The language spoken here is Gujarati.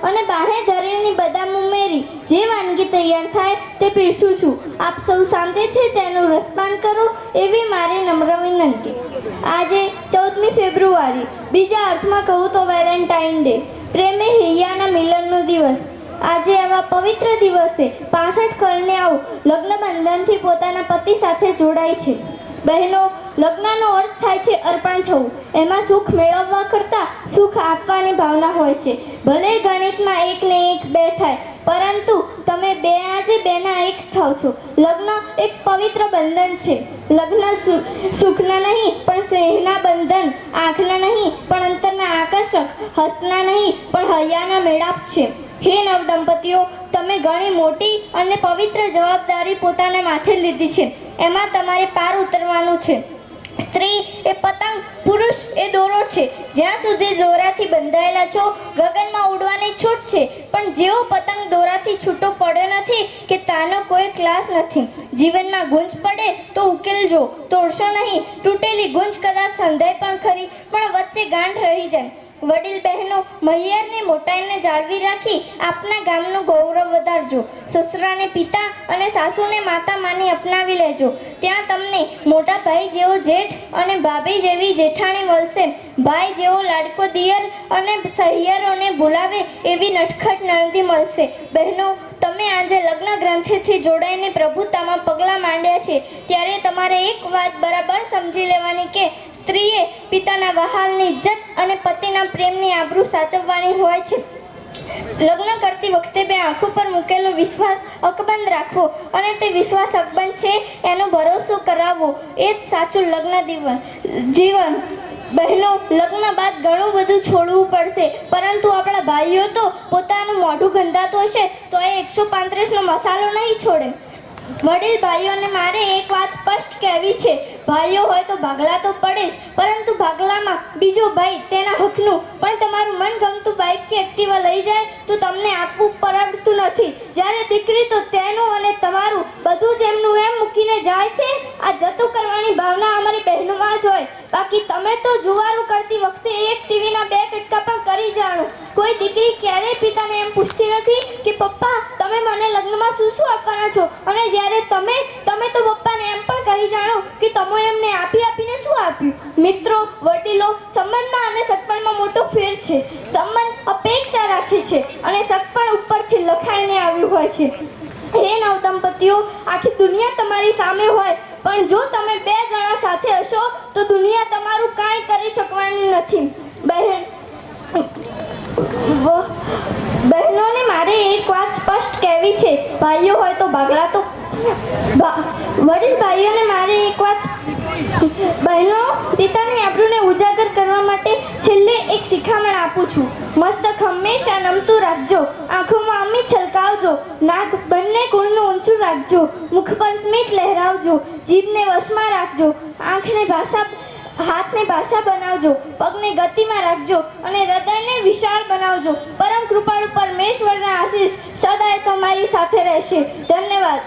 અને બાહે ધરેલી બદામ ઉમેરી જે વાનગી તૈયાર થાય તે પીરસું છું. આપ સૌ શાંતિથી તેનું રસપાન કરો એવી મારી નમ્ર વિનંતી. આજે 14મી ફેબ્રુઆરી, બીજા અર્થમાં કહું તો વેલેન્ટાઇન ડે, પ્રેમે હૈયાના મિલનનો દિવસ. આજે આવા પવિત્ર દિવસે 65 કન્યાઓ લગ્ન બંધનથી પોતાના પતિ સાથે જોડાય છે. બહેનો, લગ્નનો અર્થ થાય છે અર્પણ થવું. એમાં સુખ મેળવવા કરતાં સુખ આપવાની ભાવના હોય છે. ભલે ગણિતમાં 1 ને 1 2 થાય, પરંતુ તમે બે આજે બેના એક થાવ છો. લગ્ન એક પવિત્ર બંધન છે. લગ્ન સુખના નહીં પણ સ્નેહના બંધન, આંખના નહીં પણ અંતરના આકર્ષક, હસના નહીં પણ હૈયાના મેળાપ છે. હે નવદંપતીઓ, તમે ઘણી મોટી અને પવિત્ર જવાબદારી પોતાને માથે લીધી છે. એમાં તમારે પાર ઉતરવાનું છે. સ્ત્રી એ પતંગ, પુરુષ એ દોરો છે. જ્યાં સુધી દોરાથી બંધાયેલા છો, ગગનમાં ઉડવાની છૂટ છે. પણ જેવો પતંગ દોરાથી છૂટો પડ્યો નથી કે તાનો કોઈ ક્લાસ નથી. જીવનમાં ગુંજ પડે તો ઉકેલજો, તોડશો નહીં. તૂટેલી ગુંજ કદાચ સંધાય પણ ખરી, પણ વચ્ચે ગાંઠ રહી જાય. વડીલ બહેનો, મહિયરની મોટાઈને જાળવી રાખી આપના ગામનું ગૌરવ વધારજો. સસરાને પિતા અને સાસુને માતા માની અપનાવી લેજો. ત્યાં તમને મોટા ભાઈ જેવો જેઠ અને ભાભી જેવી જેઠાણી મળશે. ભાઈ જેવો લાડકો દિયર અને સહિયરોને બોલાવે એવી નટખટ નણંદી મળશે. બહેનો, તમે આજે લગ્ન ગ્રંથિથી જોડાઈને પ્રભુતામાં પગલાં માંડ્યા છે, ત્યારે તમારે એક વાત બરાબર સમજી લેવાની કે સ્ત્રીએ પિતાના વહાલની ઇજ્જત અને પતિના પ્રેમની આબરૂ સાચવવાની હોય છે. લગ્ન કરતી વખતે બે આંખો પર મૂકેલો વિશ્વાસ અકબંધ રાખવો અને તે વિશ્વાસ અકબંધ છે એનો ભરોસો કરાવવો, એ જ સાચું લગ્ન જીવન. બહેનો, લગ્ન બાદ ઘણું બધું છોડવું પડશે, પરંતુ આપણા ભાઈઓ તો પોતાનું મોઢું ગંધાતું હશે તો એ 135નો મસાલો નહીં છોડે. વડીલ ભાઈઓને મારે એક વાત સ્પષ્ટ કહેવી છે. ભાઈઓ હોય તો ભાગલા તો પડે જ, પરંતુ ભાગલામાં બીજો ભાઈ તેના હકનું પણ તમારું મનગમતું બાઇક કે એક્ટિવા લઈ જાય તો તમને આપવું પરવડતું નથી. જ્યારે દીકરી તો તેનું અને તમારું બધું જ એમનું એમ મૂકીને જાય છે. આ જતું કરવાની ભાવના અમારી બહેનોમાં જ હોય. બાકી તમે તો જુવારું કરતી વખતે એક ટીવીના 2 કટકા પણ કરી જાણો. કોઈ દીકરી ક્યારેય પિતાને એમ પૂછતી નથી કે પપ્પા તમે મને લગ્નમાં શું આપવાના છો, અને જ્યારે તમે તો પપ્પાને એમ પણ કહી જાણો કે તમે એમને આપીને શું આપ્યું. મિત્રો, વડીલો, સંબંધમાં અને સગપણમાં મોટો ફેર છે. સંબંધ અપેક્ષા રાખે છે અને સગપણ ઉપરથી લખાઈને આવ્યું હોય છે. હે નવદંપતીઓ, આખી દુનિયા તમારી સામે હોય, પણ જો તમે 2 જણા સાથે હશો તો દુનિયા તમારું કાંઈ કરી શકવાની નથી. બહેનોને મારે એક વાત સ્પષ્ટ કહેવી છે. ભાઈઓ હોય તો ભાગલા તો વડીલ ભાઈઓને મારે એક વાત. બહેનો, પિતાની આબરૂને ઉજાગર કરવા માટે છેલ્લે એક શિખામણ આપું છું. મસ્તક હંમેશા નમતું રાખજો. આંખોમાં અમી છલકાવજો. નાક બંને કુળનું ઊંચું રાખજો. મુખ પર સ્મિત લહેરાવજો. જીભને વશમાં રાખજો. હાથને ભાષા બનાવજો. પગને ગતિમાં રાખજો અને હૃદયને વિશાળ બનાવજો. પરમ કૃપાળુ પરમેશ્વરના આશીષ સદાય તમારી સાથે રહેશે. ધન્યવાદ.